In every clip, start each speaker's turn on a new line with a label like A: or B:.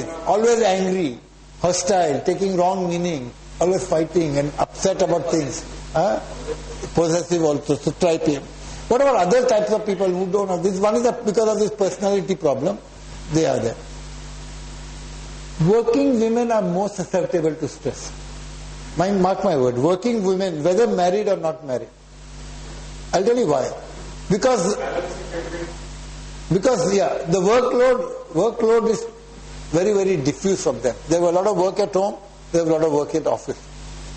A: bosses, always angry, hostile, taking wrong meaning, always fighting and upset about things. Possessive also, so try to. What about other types of people who don't have this? One is that because of this personality problem, they are there. Working women are more susceptible to stress. Mark my word, working women, whether married or not married. I'll tell you why. Because the workload is very, very diffuse from them. They have a lot of work at home, they have a lot of work at office.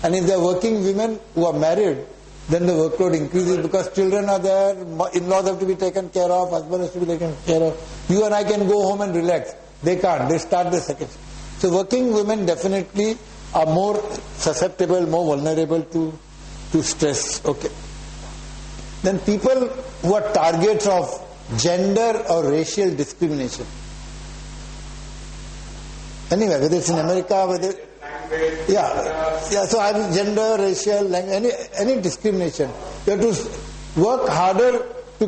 A: And if they are working women who are married, then the workload increases because children are there, in-laws have to be taken care of, husband has to be taken care of. You and I can go home and relax. They can't. They start the second. So working women definitely are more susceptible, more vulnerable to stress. Okay. Then people who are targets of gender or racial discrimination. Anyway, whether it's in America, whether so I'm gender, racial, language, any discrimination. You have to work harder to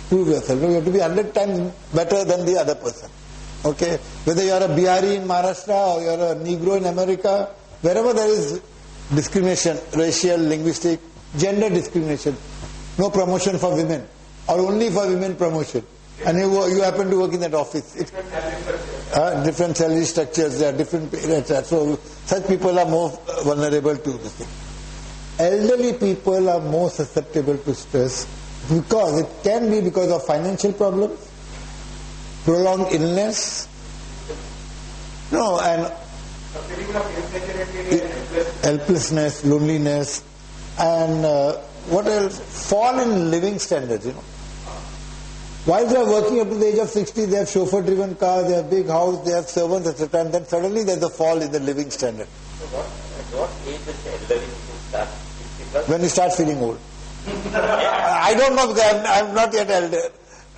A: prove yourself. You have to be 100 times better than the other person. Okay? Whether you are a Bihari in Maharashtra or you are a Negro in America, wherever there is discrimination, racial, linguistic, gender discrimination, no promotion for women or only for women promotion. And you happen to work in that office. Different salary structures, there are different parents. So such people are more vulnerable to this thing. Elderly people are more susceptible to stress because it can be because of financial problems, prolonged illness, and helplessness, loneliness, and what else? Fall in living standards, While they are working up to the age of 60, they have chauffeur-driven cars, they have big house, they have servants, etc. And then suddenly there is a fall in the living standard.
B: So at what age does the elderly start?
A: When you start feeling old. I don't know because I am not yet elder.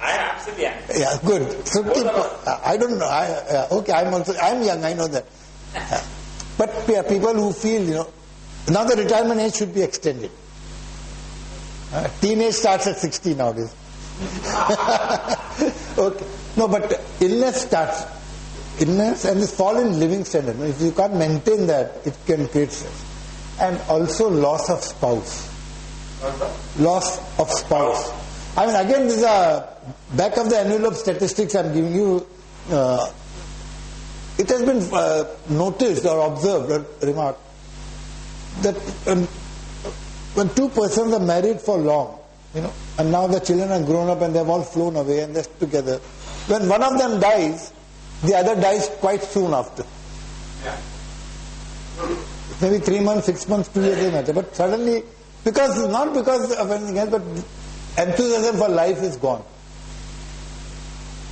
B: I am absolutely young.
A: Yeah, good. So I don't know. I am young, I know that. But people who feel, now the retirement age should be extended. Teenage starts at 60 nowadays. Okay. No, but illness starts. Illness and this fall in living standard. If you can't maintain that, it can create stress. And also loss of spouse. Loss of spouse. I mean, again, this is a back of the envelope statistics I'm giving you. It has been noticed or observed or remarked that when two persons are married for long, and now the children are grown up and they've all flown away and they're together. When one of them dies, the other dies quite soon after.
B: Yeah.
A: Maybe 3 months, 6 months, 2 years, doesn't matter. But suddenly, not because of anything else, but enthusiasm for life is gone.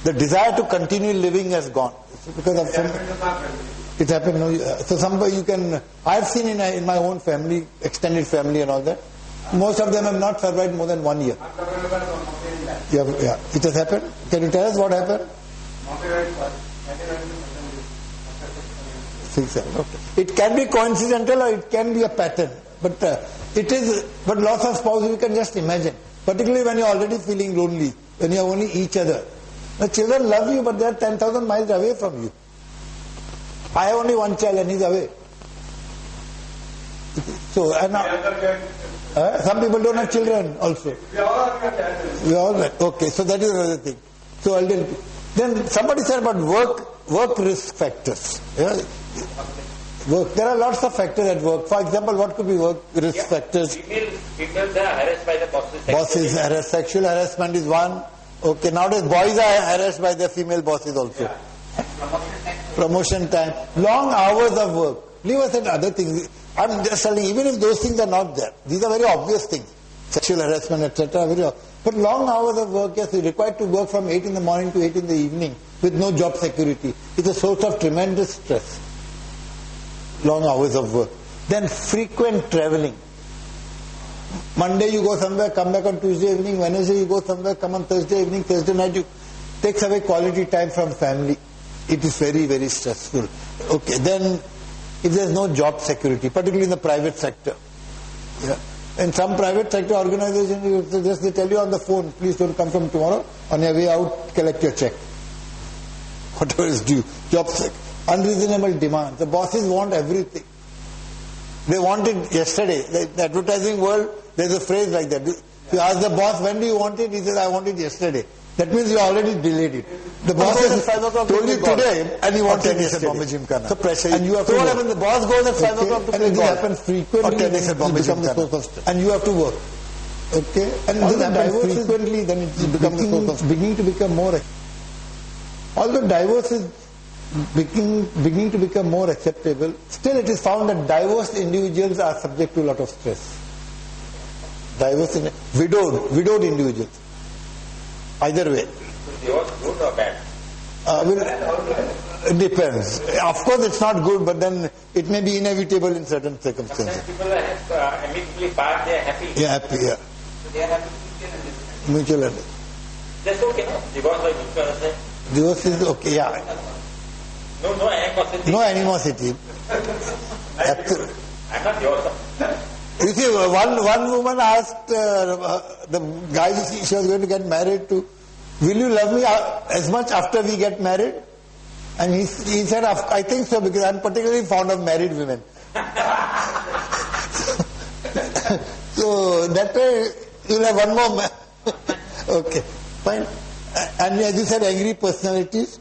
A: The desire to continue living has gone. Because of it happened. So somebody I've seen in my own family, extended family and all that. Most of them have not survived more than 1 year. Yeah, it has happened. Can you tell us what happened? 6 7. Okay. It can be coincidental or it can be a pattern. But but loss of spouse you can just imagine. Particularly when you're already feeling lonely, when you have only each other. The children love you, but they are 10,000 miles away from you. I have only one child and he's away. So, and now, some people don't have children also. We all have. Okay, so that is another thing. So then somebody said about work risk factors. Yeah? Work. There are lots of factors at work. For example, what could be work risk factors?
B: Females are harassed by the bosses.
A: Bosses, sexual harassment is one. Okay, nowadays boys are harassed by their female bosses also.
B: Yeah.
A: Promotion time. Long hours of work. Leave aside other things. I'm just telling, even if those things are not there, these are very obvious things. Sexual harassment, etc. But long hours of work, yes, you're required to work from 8 in the morning to 8 in the evening with no job security. It's a source of tremendous stress. Long hours of work. Then frequent traveling. Monday you go somewhere, come back on Tuesday evening, Wednesday you go somewhere, come on Thursday evening, Thursday night, you takes away quality time from family. It is very, very stressful. Okay, then if there is no job security, particularly in the private sector. Yeah. In some private sector organizations, they tell you on the phone, please don't come from tomorrow, on your way out, collect your check. whatever is due. Job sec, unreasonable demand. The bosses want everything. They want it yesterday. Like the advertising world, there's a phrase like that. You ask the boss, when do you want it? He says, I want it yesterday. That means you already delayed it. The boss has 5 o'clock told you today and you want it yesterday. So pressure. And you have to work. When the boss goes at 5 o'clock to play golf. And this happens frequently. And you have to work. Okay? And this happens frequently, then it becomes beginning to become more. Although divorce is beginning to become more acceptable, still it is found that divorced individuals are subject to a lot of stress. Widowed individuals. Either way.
B: Divorce good or bad?
A: It depends. Of course it's not good, but then it may be inevitable in certain circumstances.
B: Sometimes people are amicably part, they are happy.
A: Yeah, happy, yeah.
B: So they are happy
A: Mutual understanding.
B: That's okay, no? Divorce by mutual understanding.
A: Divorce is okay, yeah.
B: No animosity.
A: No animosity. Absolutely.
B: I'm not yours.
A: You see, one woman asked the guy she was going to get married to, will you love me as much after we get married? And he said, I think so, because I'm particularly fond of married women. So that way you'll have one more man. Okay, fine. And as you said, angry personalities.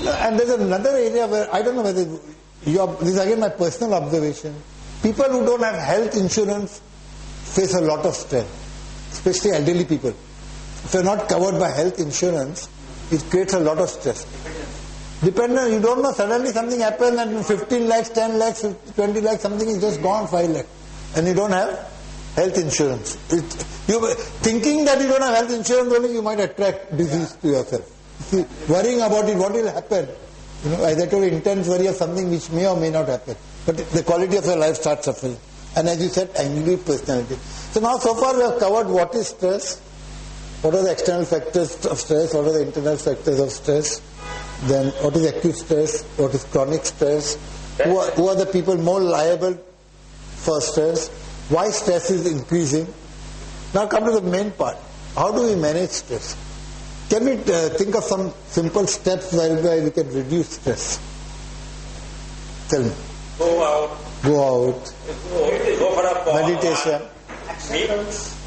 A: And there's another area where I don't know whether this is again my personal observation. People who don't have health insurance face a lot of strain, especially elderly people. If you're not covered by health insurance, it creates a lot of stress. Dependent, you don't know, suddenly something happens and 15 lakhs, 10 lakhs, 20 lakhs, something is just gone, 5 lakhs. And you don't have health insurance. Thinking that you don't have health insurance only, you might attract disease to yourself. See, worrying about it, what will happen? You know, as I told you, intense worry of something which may or may not happen. But the quality of your life starts suffering. And as you said, angry personality. So now so far we have covered what is stress, what are the external factors of stress, what are the internal factors of stress, then what is acute stress, what is chronic stress, who are the people more liable for stress, why stress is increasing. Now come to the main part. How do we manage stress? Can we think of some simple steps whereby we can reduce stress? Tell me.
B: Go out.
A: Go out.
B: Go for a walk.
A: Meditation.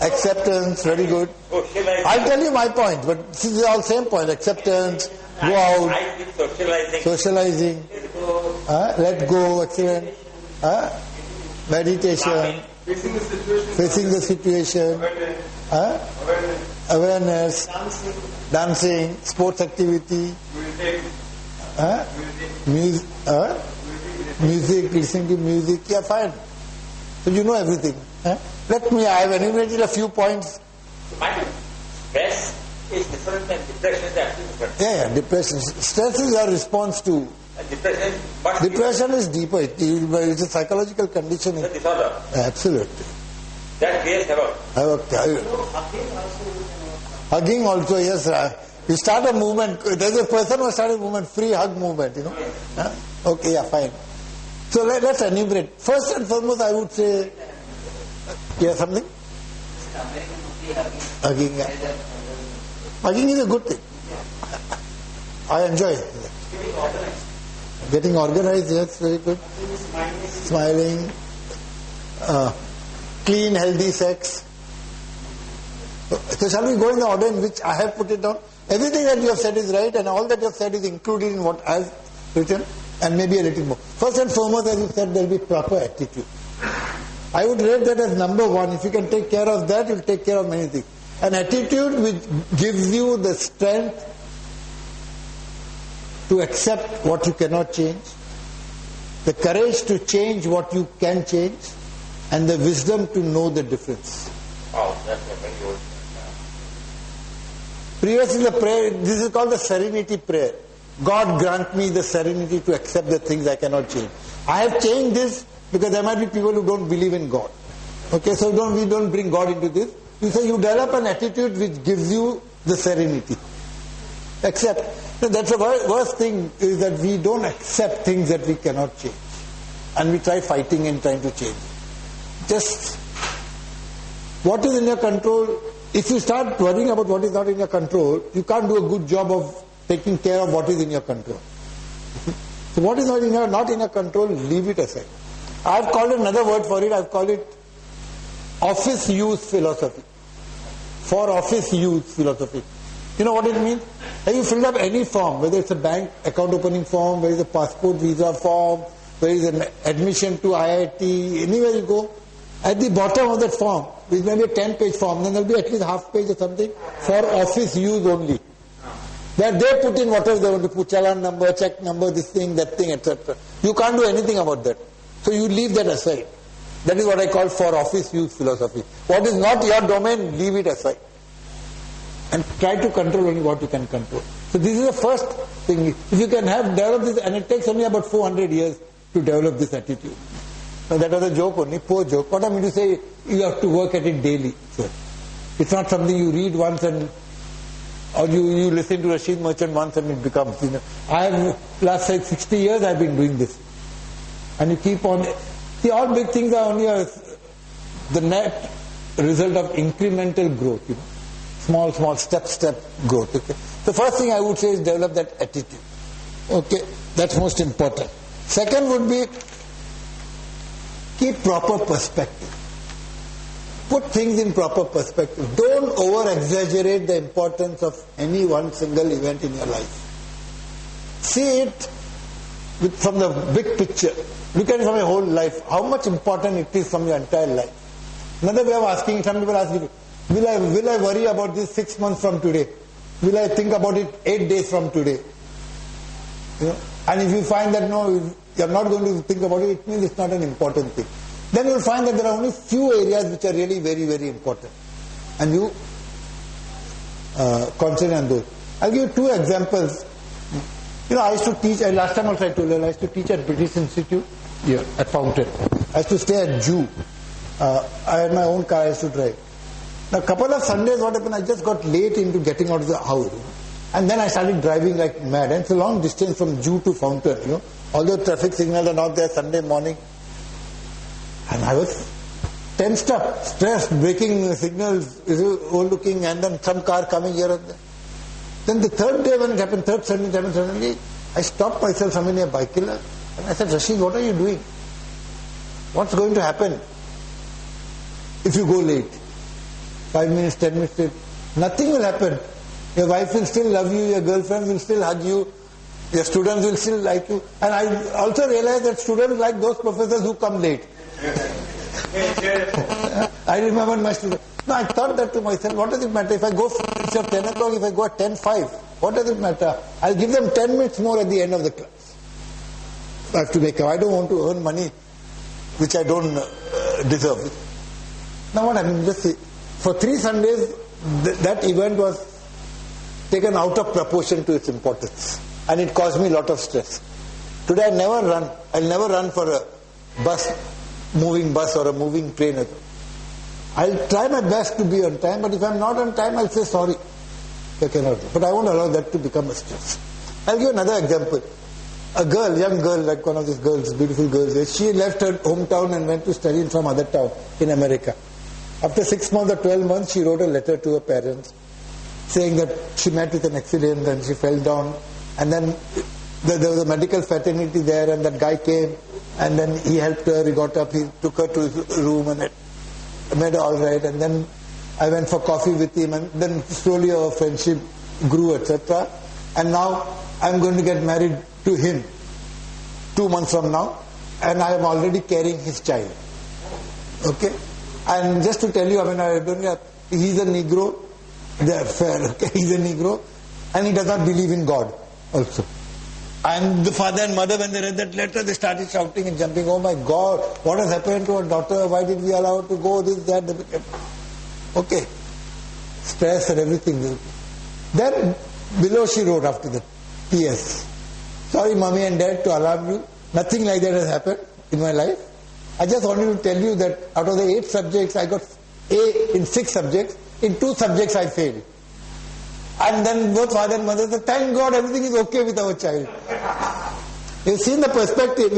A: Acceptance. Very good. I'll tell you my point, but this is all same point. Acceptance. Go out. Socializing. Let go. Excellent. Meditation. Facing the situation. Awareness. Dancing. Sports activity. Music, listening to music, yeah, fine. So you know everything. I have enumerated a few points.
B: Stress is different than depression is actually different.
A: Yeah, depression. Stress is your response to... Depression is deeper. It's a psychological condition.
B: It's a disorder.
A: Absolutely.
B: That creates havoc.
A: Hugging also, yes. You start a movement. There's a person who started a movement, free hug movement, you know. Okay, yeah, fine. So let's enumerate. First and foremost, I would say, something? Hugging, yeah. Hugging is a good thing. I enjoy it. Getting organized, yes, very good. Smiling. Clean, healthy sex. So shall we go in the order in which I have put it down? Everything that you have said is right, and all that you have said is included in what I have written, and maybe a little more. First and foremost, as you said, there will be proper attitude. I would rate that as number one. If you can take care of that, you will take care of many things. An attitude which gives you the strength to accept what you cannot change, the courage to change what you can change, and the wisdom to know the difference.
B: Oh, that's a very good.
A: Previously, the prayer, this is called the serenity prayer. God grant me the serenity to accept the things I cannot change. I have changed this because there might be people who don't believe in God. Okay, so we don't bring God into this. You say you develop an attitude which gives you the serenity. Accept. So that's the worst thing, is that we don't accept things that we cannot change. And we try fighting and trying to change. Just what is in your control. If you start worrying about what is not in your control, you can't do a good job of taking care of what is in your control. So what is not in your control, leave it aside. I've called another word for it. I've called it office use philosophy. For office use philosophy. You know what it means? Have you filled up any form, whether it's a bank account opening form, whether it's a passport visa form, whether it's an admission to IIT, anywhere you go, at the bottom of that form, which may be a 10-page form, then there will be at least half page or something for office use only. Where they put in whatever they want to put, challan number, check number, this thing, that thing, etc. You can't do anything about that. So you leave that aside. That is what I call for office use philosophy. What is not your domain, leave it aside. And try to control only what you can control. So this is the first thing. If you can develop this, and it takes only about 400 years to develop this attitude. Now that was a joke only, poor joke. What I mean to say, you have to work at it daily. So it's not something you read once or you listen to Rashid Merchant once and it becomes, I have, last 60 years I've been doing this. And you keep on, see, all big things are only the net result of incremental growth, Small step growth, okay. The first thing I would say is develop that attitude. Okay, that's most important. Second would be keep proper perspective. Put things in proper perspective. Don't over-exaggerate the importance of any one single event in your life. See it from the big picture. Look at it from your whole life. How much important it is from your entire life. Another way of asking, some people ask you, will I worry about this 6 months from today? Will I think about it 8 days from today? And if you find that no, you're not going to think about it, it means it's not an important thing. Then you'll find that there are only few areas which are really very, very important. And you concentrate on those. I'll give you 2 examples. I used to teach, last time also I told you, I used to teach at British Institute here at Fountain. I used to stay at Jew. I had my own car, I used to drive. Now, a couple of Sundays, what happened, I just got late into getting out of the house. And then I started driving like mad. And it's a long distance from Jew to Fountain, Although traffic signals are not there Sunday morning. And I was tensed up, stressed, braking signals, overlooking, and then some car coming here and there. Then the third day when it happened, third Sunday it happened, suddenly I stopped myself somewhere near Baikila. And I said, Rashid, what are you doing? What's going to happen if you go late? 5 minutes, 10 minutes late. Nothing will happen. Your wife will still love you, your girlfriend will still hug you, your students will still like you. And I also realized that students like those professors who come late. I remember my students. No, I thought that to myself, what does it matter if I go instead of 10 o'clock, if I go at 10:05? What does it matter? I'll give them 10 minutes more at the end of the class. I have to make up. I don't want to earn money which I don't deserve. Now what happened? Just see. For 3 Sundays, that event was taken out of proportion to its importance. And it caused me a lot of stress. Today I'll never run for a moving bus or a moving train. I'll try my best to be on time, but if I'm not on time, I'll say sorry. I cannot. But I won't allow that to become a stress. I'll give another example. A girl, young girl, like one of these girls, beautiful girls, she left her hometown and went to study in some other town in America. After 6 months or 12 months, she wrote a letter to her parents saying that she met with an accident and she fell down. And then there was a medical fraternity there and that guy came and then he helped her, he got up, he took her to his room and it made her all right. And then I went for coffee with him and then slowly our friendship grew, etc. And now I'm going to get married to him 2 months from now and I am already carrying his child. Okay? And just to tell you, he's a Negro, they're fair, okay? He's a Negro and he does not believe in God also. And the father and mother, when they read that letter, they started shouting and jumping, oh my God, what has happened to our daughter? Why did we allow her to go? This, that. Okay. Stress and everything. Then below she wrote after that, P.S. Sorry mommy and dad to alarm you. Nothing like that has happened in my life. I just wanted to tell you that out of the 8 subjects, I got A in 6 subjects. In 2 subjects I failed. And then both father and mother said, thank God everything is okay with our child. You've seen the perspective.